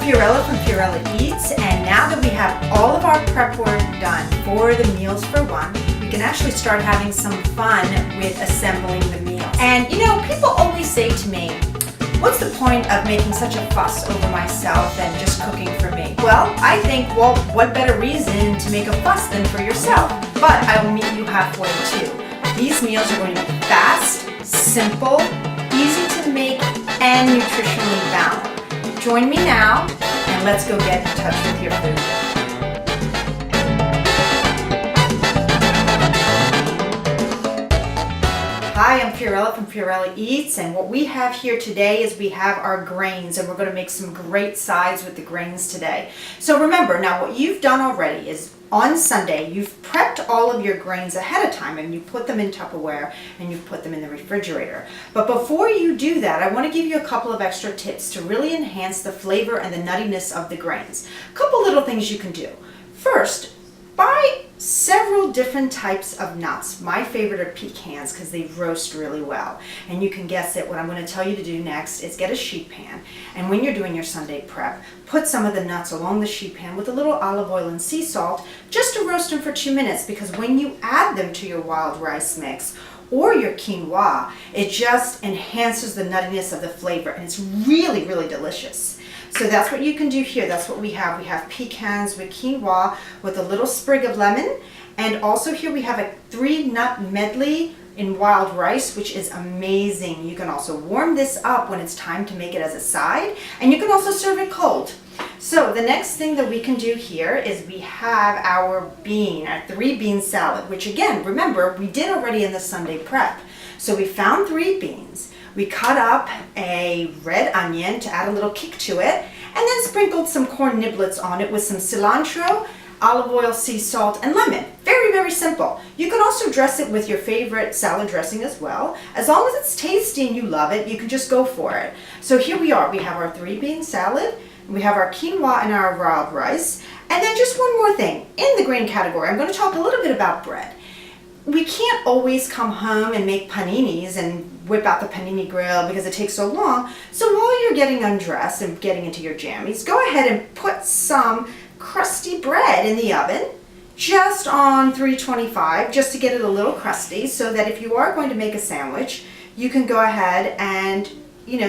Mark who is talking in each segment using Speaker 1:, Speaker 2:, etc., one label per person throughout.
Speaker 1: Fiorella from Fiorella Eats, and now that we have all of our prep work done for the meals for one, we can actually start having some fun with assembling the meals. And you know, people always say to me, what's the point of making such a fuss over myself and just cooking for me? Well, I think, what better reason to make a fuss than for yourself? But I will meet you halfway too. These meals are going to be fast, simple, easy to make, and nutritionally balanced. Join me now, and let's go get in touch with your food. Hi, I'm Fiorella from Fiorella Eats, and what we have here today is we have our grains, and we're going to make some great sides with the grains today. So remember, now what you've done already is on Sunday, you've prepped all of your grains ahead of time and you put them in Tupperware and you put them in the refrigerator. But before you do that, I want to give you a couple of extra tips to really enhance the flavor and the nuttiness of the grains. A couple little things you can do. First, buy several different types of nuts. My favorite are pecans because they roast really well. And you can guess it, what I'm going to tell you to do next is get a sheet pan. And when you're doing your Sunday prep, put some of the nuts along the sheet pan with a little olive oil and sea salt just to roast them for 2 minutes, because when you add them to your wild rice mix or your quinoa, it just enhances the nuttiness of the flavor, and it's really, really delicious. So that's what you can do here. That's what we have. We have pecans with quinoa with a little sprig of lemon. And also here we have a 3-nut medley in wild rice, which is amazing. You can also warm this up when it's time to make it as a side. And you can also serve it cold. So the next thing that we can do here is we have our 3-bean salad, which again, remember, we did already in the Sunday prep. So we found 3 beans. We cut up a red onion to add a little kick to it, and then sprinkled some corn niblets on it with some cilantro, olive oil, sea salt, and lemon. Very, very simple. You can also dress it with your favorite salad dressing as well. As long as it's tasty and you love it, you can just go for it. So here we are. We have our 3-bean salad, we have our quinoa and our wild rice, and then just one more thing. In the grain category, I'm going to talk a little bit about bread. We can't always come home and make paninis and whip out the panini grill because it takes so long. So while you're getting undressed and getting into your jammies, go ahead and put some crusty bread in the oven just on 325, just to get it a little crusty, so that if you are going to make a sandwich, you can go ahead and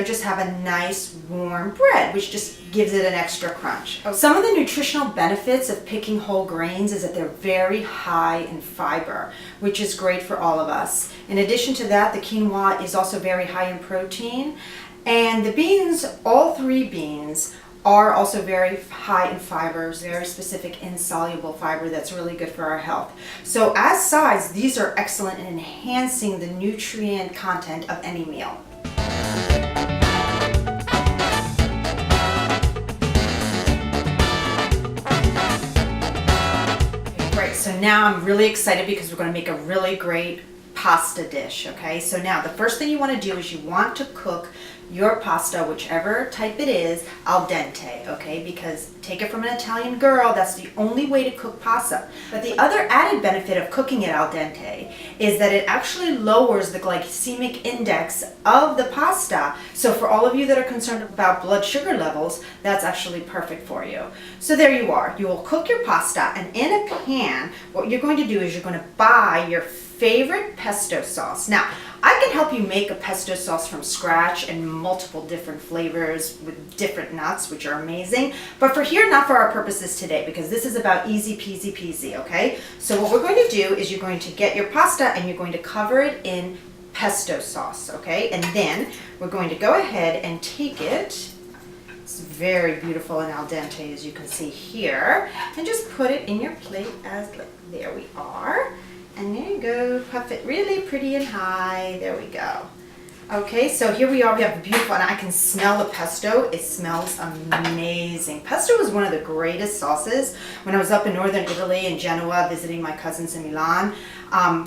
Speaker 1: just have a nice warm bread, which just gives it an extra crunch. Some of the nutritional benefits of picking whole grains is that they're very high in fiber, which is great for all of us. In addition to that, the quinoa is also very high in protein, and the beans, all 3 beans, are also very high in fibers, very specific insoluble fiber that's really good for our health. So as sides, these are excellent in enhancing the nutrient content of any meal. Great, so now I'm really excited because we're going to make a really great pasta dish, okay? So now the first thing you want to do is you want to cook your pasta, whichever type it is, al dente, okay? Because take it from an Italian girl, that's the only way to cook pasta. But the other added benefit of cooking it al dente is that it actually lowers the glycemic index of the pasta. So for all of you that are concerned about blood sugar levels, that's actually perfect for you. So there you are. You will cook your pasta, and in a pan, what you're going to do is you're going to buy your favorite pesto sauce. Now, I can help you make a pesto sauce from scratch in multiple different flavors with different nuts, which are amazing. But for here, not for our purposes today, because this is about easy peasy peasy, okay? So what we're going to do is you're going to get your pasta and you're going to cover it in pesto sauce, okay? And then we're going to go ahead and take it. It's very beautiful and al dente, as you can see here. And just put it in your plate there we are. And there you go, puff it really pretty and high. There we go. Okay, so here we are. We have the beautiful, and I can smell the pesto. It smells amazing. Pesto is one of the greatest sauces. When I was up in northern Italy in Genoa visiting my cousins in Milan,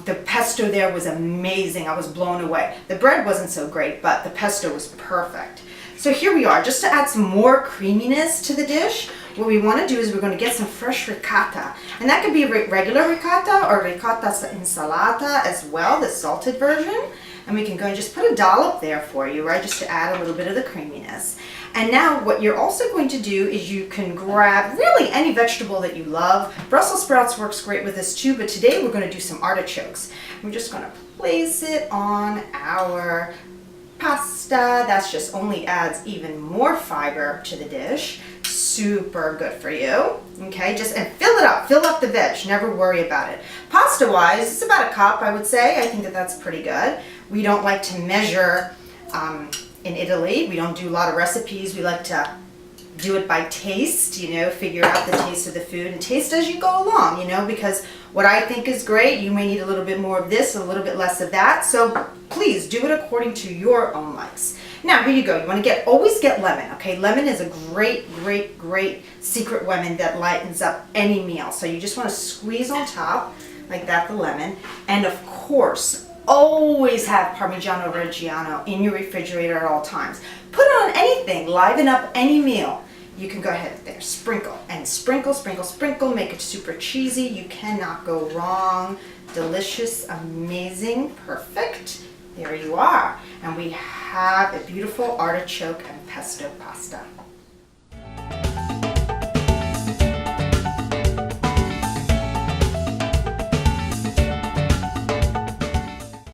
Speaker 1: the pesto there was amazing. I was blown away. The bread wasn't so great, but the pesto was perfect. So here we are. Just to add some more creaminess to the dish, what we want to do is we're going to get some fresh ricotta. And that could be regular ricotta or ricotta insalata as well, the salted version. And we can go and just put a dollop there for you, right, just to add a little bit of the creaminess. And now what you're also going to do is you can grab really any vegetable that you love. Brussels sprouts works great with this too, but today we're going to do some artichokes. We're just going to place it on our pasta. That's just only adds even more fiber to the dish. Super good for you. Okay, and fill it up. Fill up the veg. Never worry about it. Pasta wise, it's about a cup, I would say. I think that that's pretty good. We don't like to measure in Italy. We don't do a lot of recipes. We like to do it by taste, figure out the taste of the food and taste as you go along, because what I think is great, you may need a little bit more of this, a little bit less of that. So please do it according to your own likes. Now, here you go. You want to always get lemon, okay? Lemon is a great, great, great secret weapon that lightens up any meal. So you just want to squeeze on top like that, the lemon. And of course, always have Parmigiano Reggiano in your refrigerator at all times. Put it on anything, liven up any meal. You can go ahead there, sprinkle, and sprinkle, sprinkle, sprinkle, make it super cheesy. You cannot go wrong. Delicious, amazing, perfect. There you are. And we have a beautiful artichoke and pesto pasta.